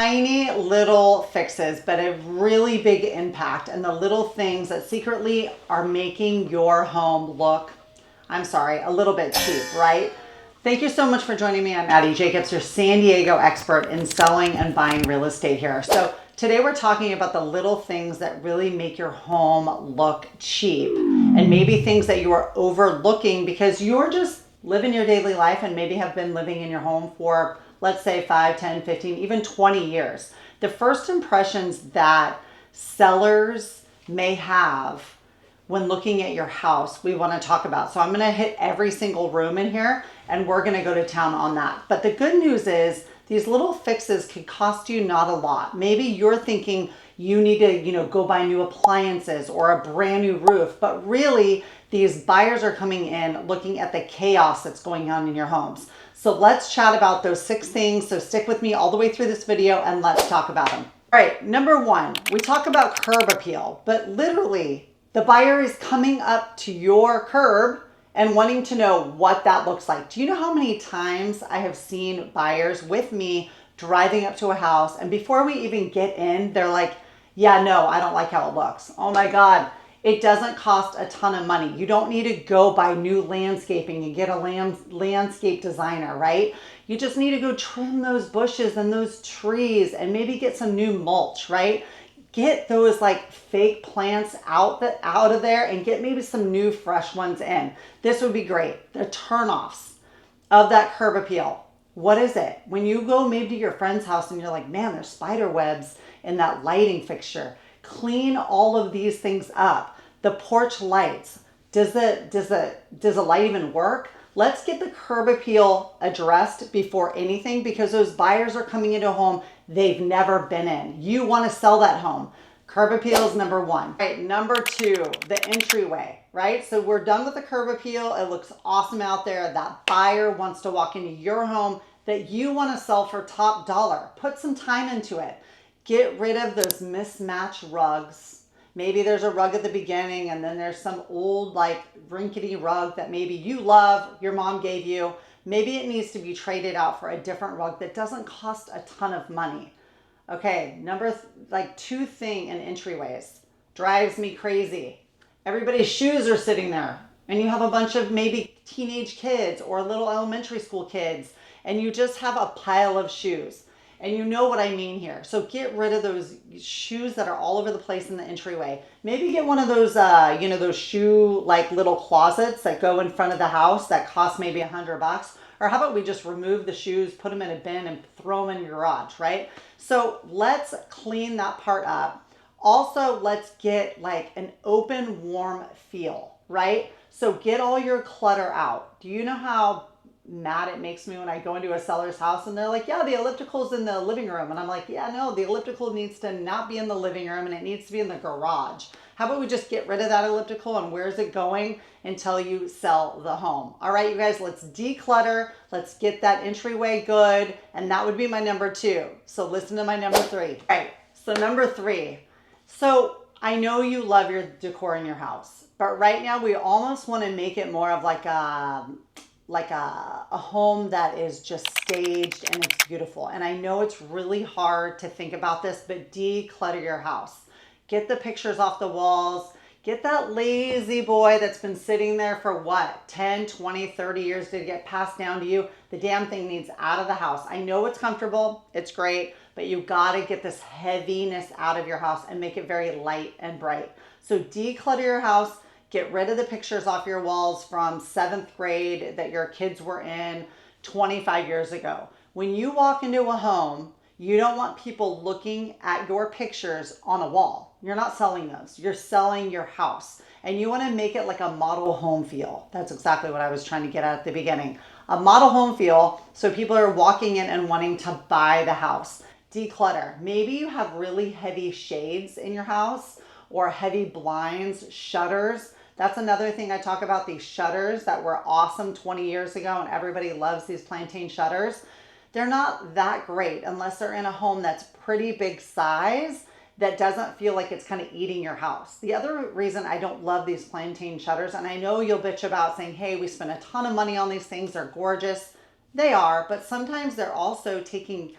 tiny little fixes, but a really big impact, and the little things that secretly are making your home look, I'm sorry, a little bit cheap, right? Thank you so much for joining me. I'm Addie Jacobs, your San Diego expert in selling and buying real estate here. So today we're talking about the little things that really make your home look cheap, and maybe things that you are overlooking because you're just living your daily life and maybe have been living in your home for, let's say, 5, 10, 15, even 20 years. The first impressions that sellers may have when looking at your house, we want to talk about. So I'm going to hit every single room in here and we're going to go to town on that. But the good news is these little fixes could cost you not a lot. Maybe you're thinking you need to, go buy new appliances or a brand new roof, but really these buyers are coming in looking at the chaos that's going on in your homes. So let's chat about those 6 things. So stick with me all the way through this video and let's talk about them. All right, number 1, we talk about curb appeal, but literally the buyer is coming up to your curb and wanting to know what that looks like. Do you know how many times I have seen buyers with me driving up to a house, and before we even get in, they're like, yeah, no, I don't like how it looks. Oh my God, it doesn't cost a ton of money. You don't need to go buy new landscaping and get a landscape designer, right? You just need to go trim those bushes and those trees and maybe get some new mulch, right? Get those like fake plants out of there and get maybe some new fresh ones in. This would be great. The turnoffs of that curb appeal. What is it? When you go maybe to your friend's house and you're like, man, there's spider webs in that lighting fixture. Clean all of these things up. The porch lights. Does the light even work? Let's get the curb appeal addressed before anything, because those buyers are coming into a home they've never been in. You want to sell that home. Curb appeal is number 1. All right, number 2, the entryway, right? So we're done with the curb appeal. It looks awesome out there. That buyer wants to walk into your home that you want to sell for top dollar. Put some time into it. Get rid of those mismatched rugs. Maybe there's a rug at the beginning and then there's some old like rickety rug that maybe you love, your mom gave you. Maybe it needs to be traded out for a different rug that doesn't cost a ton of money. Okay, number 2 thing in entryways drives me crazy. Everybody's shoes are sitting there and you have a bunch of maybe teenage kids or little elementary school kids and you just have a pile of shoes. And you know what I mean here. So get rid of those shoes that are all over the place in the entryway. Maybe get one of those, those shoe like little closets that go in front of the house that cost maybe $100. Or how about we just remove the shoes, put them in a bin and throw them in your garage, right? So let's clean that part up. Also, let's get like an open, warm feel, right? So get all your clutter out. Do you know how mad it makes me when I go into a seller's house and they're like, yeah, the elliptical's in the living room. And I'm like, yeah, no, the elliptical needs to not be in the living room and it needs to be in the garage. How about we just get rid of that elliptical, and where's it going until you sell the home? All right, you guys, let's declutter. Let's get that entryway good. And that would be my number 2. So listen to my number 3. All right, so number 3. So I know you love your decor in your house, but right now we almost want to make it more of like a home that is just staged and it's beautiful. And I know it's really hard to think about this, but declutter your house. Get the pictures off the walls. Get that lazy boy that's been sitting there for what, 10, 20, 30 years to get passed down to you. The damn thing needs out of the house. I know it's comfortable, it's great, but you gotta get this heaviness out of your house and make it very light and bright. So declutter your house. Get rid of the pictures off your walls from 7th grade that your kids were in 25 years ago. When you walk into a home, you don't want people looking at your pictures on a wall. You're not selling those. You're selling your house. And you want to make it like a model home feel. That's exactly what I was trying to get at the beginning. A model home feel, so people are walking in and wanting to buy the house. Declutter. Maybe you have really heavy shades in your house or heavy blinds, shutters. That's another thing I talk about, these shutters that were awesome 20 years ago and everybody loves these plantain shutters. They're not that great unless they're in a home that's pretty big size that doesn't feel like it's kind of eating your house. The other reason I don't love these plantain shutters, and I know you'll bitch about saying, hey, we spent a ton of money on these things, they're gorgeous. They are, but sometimes they're also taking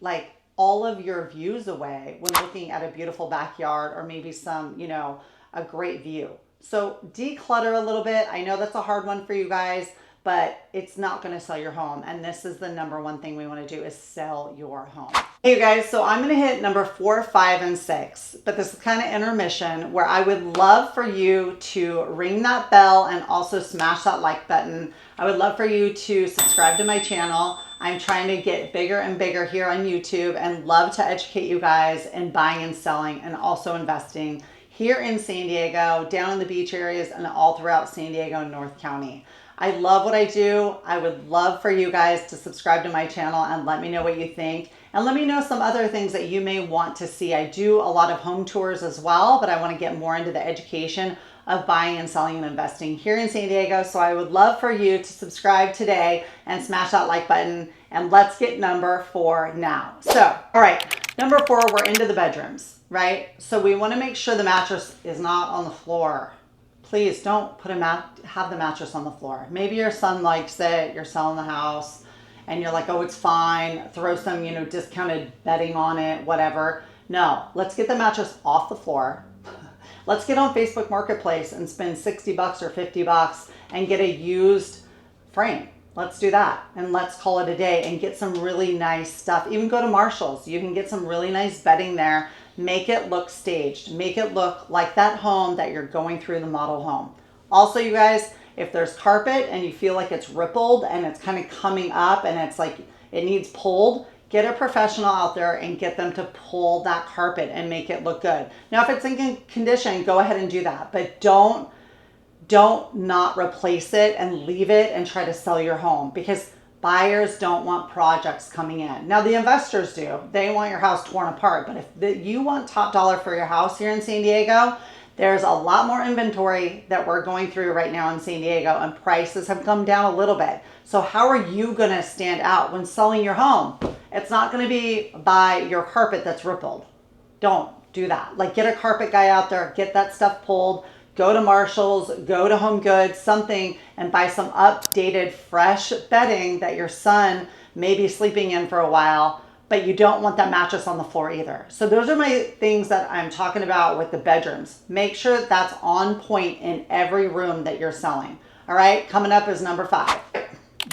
like all of your views away when looking at a beautiful backyard or maybe some, you know, a great view. So declutter a little bit. I know that's a hard one for you guys, but it's not going to sell your home. And this is the number one thing we want to do is sell your home. Hey you guys, so I'm going to hit number 4, 5, and 6, but this is kind of intermission where I would love for you to ring that bell and also smash that like button. I would love for you to subscribe to my channel. I'm trying to get bigger and bigger here on YouTube and love to educate you guys in buying and selling and also investing here in San Diego, down in the beach areas, and all throughout San Diego and North County. I love what I do. I would love for you guys to subscribe to my channel and let me know what you think. And let me know some other things that you may want to see. I do a lot of home tours as well, but I want to get more into the education of buying and selling and investing here in San Diego. So I would love for you to subscribe today and smash that like button. And let's get number 4 now. So, all right, number 4, we're into the bedrooms, right? So we want to make sure the mattress is not on the floor. Please don't put have the mattress on the floor. Maybe your son likes it, you're selling the house, and you're like, oh, it's fine. Throw some, you know, discounted bedding on it, whatever. No, let's get the mattress off the floor. Let's get on Facebook Marketplace and spend $60 or $50 and get a used frame. Let's do that. And let's call it a day and get some really nice stuff. Even go to Marshall's. You can get some really nice bedding there. Make it look staged. Make it look like that home that you're going through the model home. Also, you guys, if there's carpet and you feel like it's rippled and it's kind of coming up and it's like it needs pulled, get a professional out there and get them to pull that carpet and make it look good. Now, if it's in good condition, go ahead and do that. But don't not replace it and leave it and try to sell your home, because buyers don't want projects coming in. Now, the investors do. They want your house torn apart. But if you want top dollar for your house here in San Diego, there's a lot more inventory that we're going through right now in San Diego, and prices have come down a little bit. So how are you going to stand out when selling your home? It's not going to be by your carpet that's rippled. Don't do that. Like, get a carpet guy out there, get that stuff pulled. Go to Marshall's, go to Home Goods, something, and buy some updated, fresh bedding that your son may be sleeping in for a while, but you don't want that mattress on the floor either. So those are my things that I'm talking about with the bedrooms. Make sure that's on point in every room that you're selling. All right, coming up is number 5.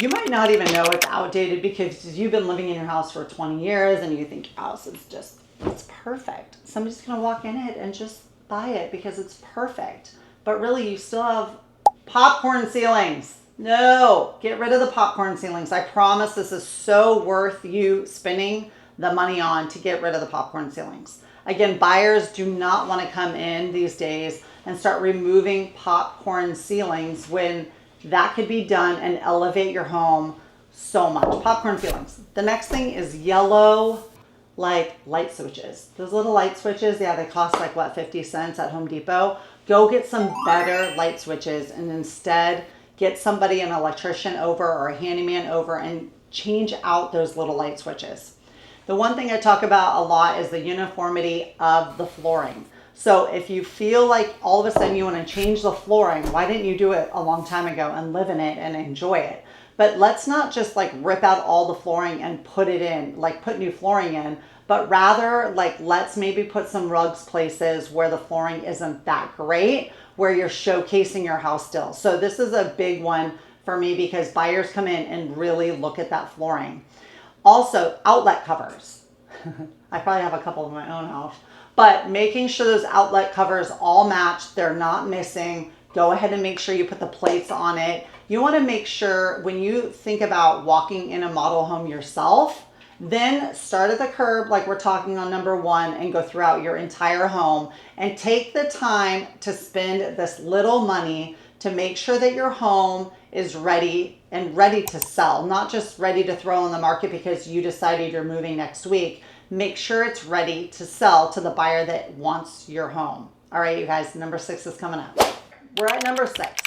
You might not even know it's outdated because you've been living in your house for 20 years and you think your house is just, it's perfect. Somebody's gonna walk in it and just buy it because it's perfect. But really, you still have popcorn ceilings. No, get rid of the popcorn ceilings. I promise this is so worth you spending the money on to get rid of the popcorn ceilings. Again, buyers do not want to come in these days and start removing popcorn ceilings when that could be done and elevate your home so much. Popcorn ceilings. The next thing is yellow, like light switches. Those little light switches, yeah, they cost like what, 50 cents at Home Depot. Go get some better light switches and instead get somebody, an electrician over or a handyman over, and change out those little light switches. The one thing I talk about a lot is the uniformity of the flooring. So if you feel like all of a sudden you want to change the flooring, why didn't you do it a long time ago and live in it and enjoy it? But let's not just like rip out all the flooring and put it in, like put new flooring in, but rather like let's maybe put some rugs places where the flooring isn't that great, where you're showcasing your house still. So this is a big one for me because buyers come in and really look at that flooring. Also, outlet covers. I probably have a couple in my own house, but making sure those outlet covers all match, they're not missing. Go ahead and make sure you put the plates on it. You want to make sure when you think about walking in a model home yourself, then start at the curb like we're talking on number 1 and go throughout your entire home and take the time to spend this little money to make sure that your home is ready and ready to sell, not just ready to throw on the market because you decided you're moving next week. Make sure it's ready to sell to the buyer that wants your home. All right, you guys, number 6 is coming up. We're at number 6.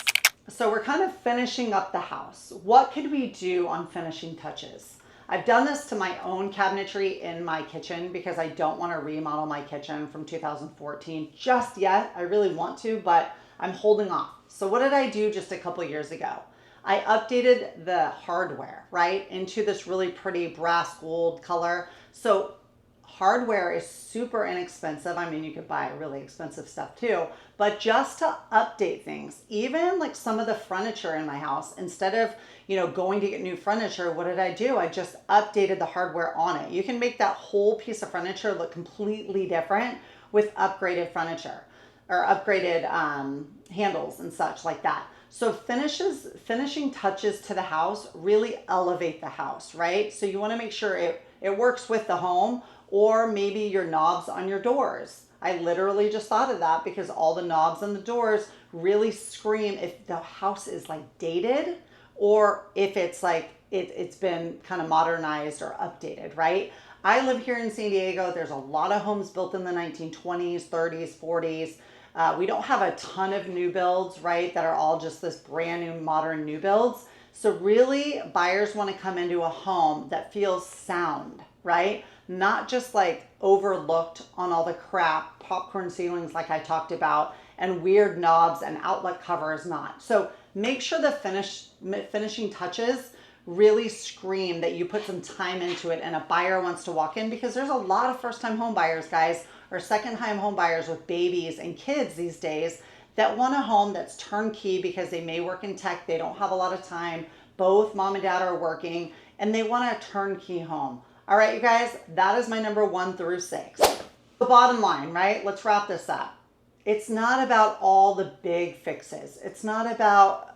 So we're kind of finishing up the house. What could we do on finishing touches? I've done this to my own cabinetry in my kitchen because I don't want to remodel my kitchen from 2014 just yet. I really want to, but I'm holding off. So what did I do just a couple years ago? I updated the hardware, right, into this really pretty brass gold color. So Hardware is super inexpensive. I mean, you could buy really expensive stuff too, but just to update things, even like some of the furniture in my house, instead of, going to get new furniture, what did I do? I just updated the hardware on it. You can make that whole piece of furniture look completely different with upgraded furniture or upgraded handles and such like that. So finishing touches to the house really elevate the house, right? So you want to make sure it works with the home, or maybe your knobs on your doors. I literally just thought of that because all the knobs on the doors really scream if the house is like dated, or if it's like it's been kind of modernized or updated, right? I live here in San Diego. There's a lot of homes built in the 1920s, 30s, 40s. We don't have a ton of new builds, right, that are all just this brand new modern new builds. So really, buyers want to come into a home that feels sound, right? Not just like overlooked on all the crap, popcorn ceilings like I talked about, and weird knobs and outlet covers not. So make sure the finishing touches really scream that you put some time into it and a buyer wants to walk in, because there's a lot of first-time home buyers, guys, or second-time home buyers with babies and kids these days that want a home that's turnkey because they may work in tech, they don't have a lot of time, both mom and dad are working, and they want a turnkey home. All right, you guys, that is my number 1 through 6. The bottom line, right? Let's wrap this up. It's not about all the big fixes. It's not about,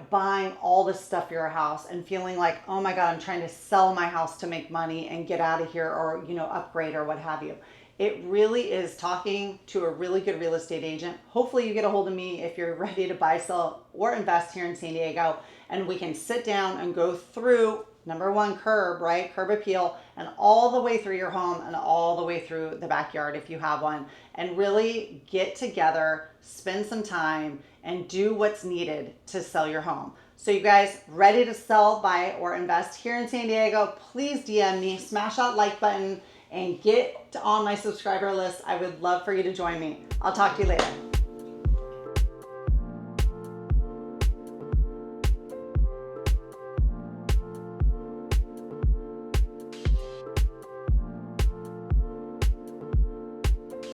buying all this stuff for your house and feeling like, oh my God, I'm trying to sell my house to make money and get out of here, or, upgrade or what have you. It really is talking to a really good real estate agent. Hopefully you get a hold of me if you're ready to buy, sell, or invest here in San Diego, and we can sit down and go through number 1, curb, right? Curb appeal, and all the way through your home and all the way through the backyard if you have one, and really get together, spend some time, and do what's needed to sell your home. So you guys ready to sell, buy, or invest here in San Diego, please DM me, smash that like button, and get on my subscriber list. I would love for you to join me. I'll talk to you later.